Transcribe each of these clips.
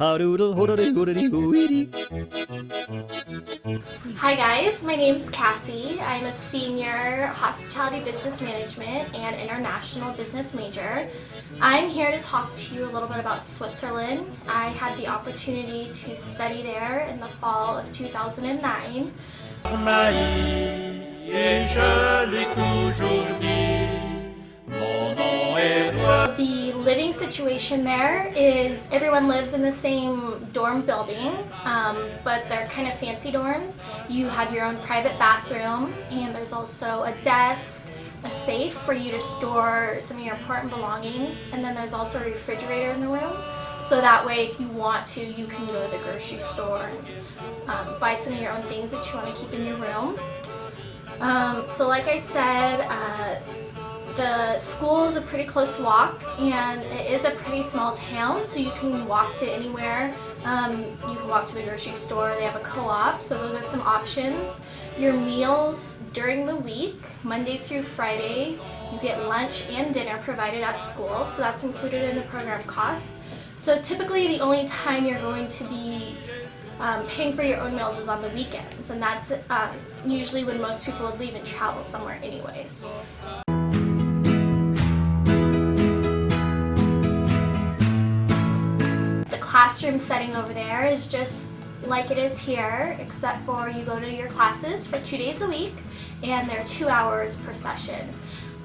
Hi guys, my name's Cassie. I'm a senior hospitality business management and international business major. I'm here to talk to you a little bit about Switzerland. I had the opportunity to study there in the fall of 2009. The living situation there is everyone lives in the same dorm building, but they're kind of fancy dorms. You have your own private bathroom, and there's also a desk, a safe for you to store some of your important belongings, and then there's also a refrigerator in the room. So that way, if you want to, you can go to the grocery store and buy some of your own things that you want to keep in your room. So like I said, the school is a pretty close walk, and it is a pretty small town, so you can walk to anywhere. You can walk to the grocery store. They have a co-op, so those are some options. Your meals during the week, Monday through Friday, you get lunch and dinner provided at school, so that's included in the program cost. So typically the only time you're going to be paying for your own meals is on the weekends, and that's usually when most people would leave and travel somewhere anyways. Classroom setting over there is just like it is here, except for you go to your classes for 2 days a week, and they're 2 hours per session.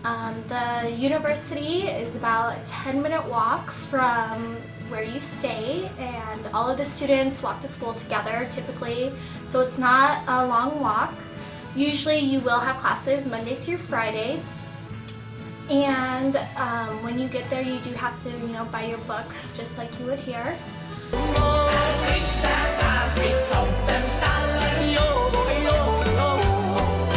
The university is about a 10-minute walk from where you stay, and all of the students walk to school together typically, so it's not a long walk. Usually you will have classes Monday through Friday, and when you get there you do have to, buy your books just like you would here.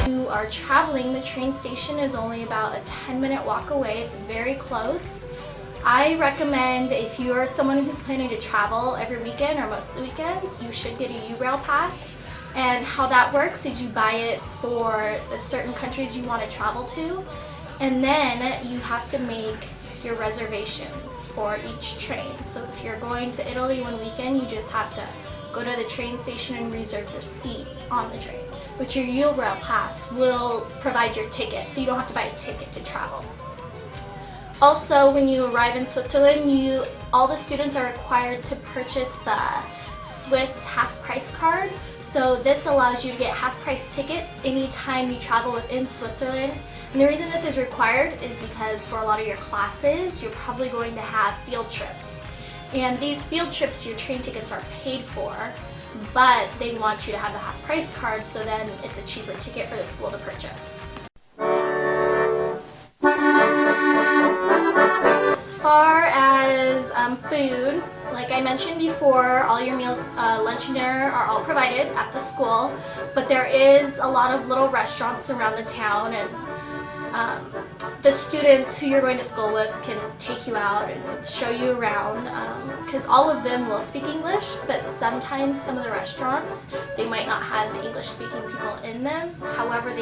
You are traveling, the train station is only about a 10-minute walk away. It's very close. I recommend if you're someone who's planning to travel every weekend or most of the weekends, you should get a U-Rail pass. And how that works is you buy it for the certain countries you want to travel to, and then you have to make your reservations for each train. So if you're going to Italy one weekend, you just have to go to the train station and reserve your seat on the train. But your U-Rail pass will provide your ticket, so you don't have to buy a ticket to travel. Also, when you arrive in Switzerland, all the students are required to purchase the Swiss half-price card. So this allows you to get half-price tickets anytime you travel within Switzerland. And the reason this is required is because for a lot of your classes, you're probably going to have field trips. And these field trips, your train tickets are paid for, but they want you to have the half-price card, so then it's a cheaper ticket for the school to purchase. As far as food, like I mentioned before, all your meals, lunch and dinner are all provided at the school, but there is a lot of little restaurants around the town, and the students who you're going to school with can take you out and show you around, because all of them will speak English, but sometimes some of the restaurants, they might not have English-speaking people in them. However,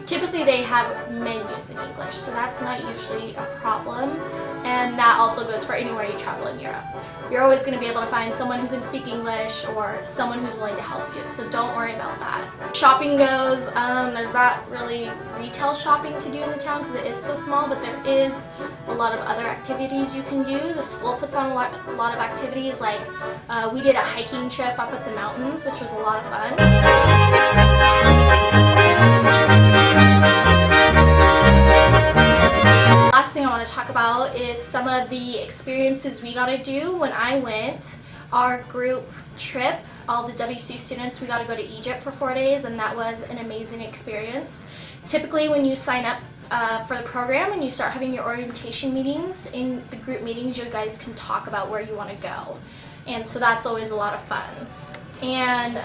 typically they have menus in English, so that's not usually a problem, and that also goes for anywhere you travel in Europe. You're always going to be able to find someone who can speak English or someone who's willing to help you, so don't worry about that. Shopping goes, there's not really retail shopping to do in the town because it is so small, but there is a lot of other activities you can do. The school puts on a lot of activities, like we did a hiking trip up at the mountains, which was a lot of fun. Last thing I want to talk about is some of the experiences we got to do when I went. Our group trip, all the WC students, we got to go to Egypt for 4 days, and that was an amazing experience. Typically when you sign up for the program and you start having your orientation meetings, in the group meetings you guys can talk about where you want to go, and so that's always a lot of fun. And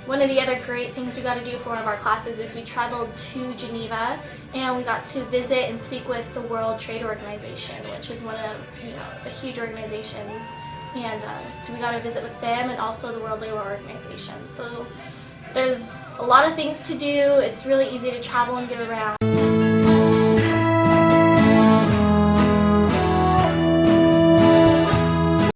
one of the other great things we got to do for one of our classes is we traveled to Geneva, and we got to visit and speak with the World Trade Organization, which is one of the huge organizations, and so we got to visit with them and also the World Labor Organization. So there's a lot of things to do. It's really easy to travel and get around.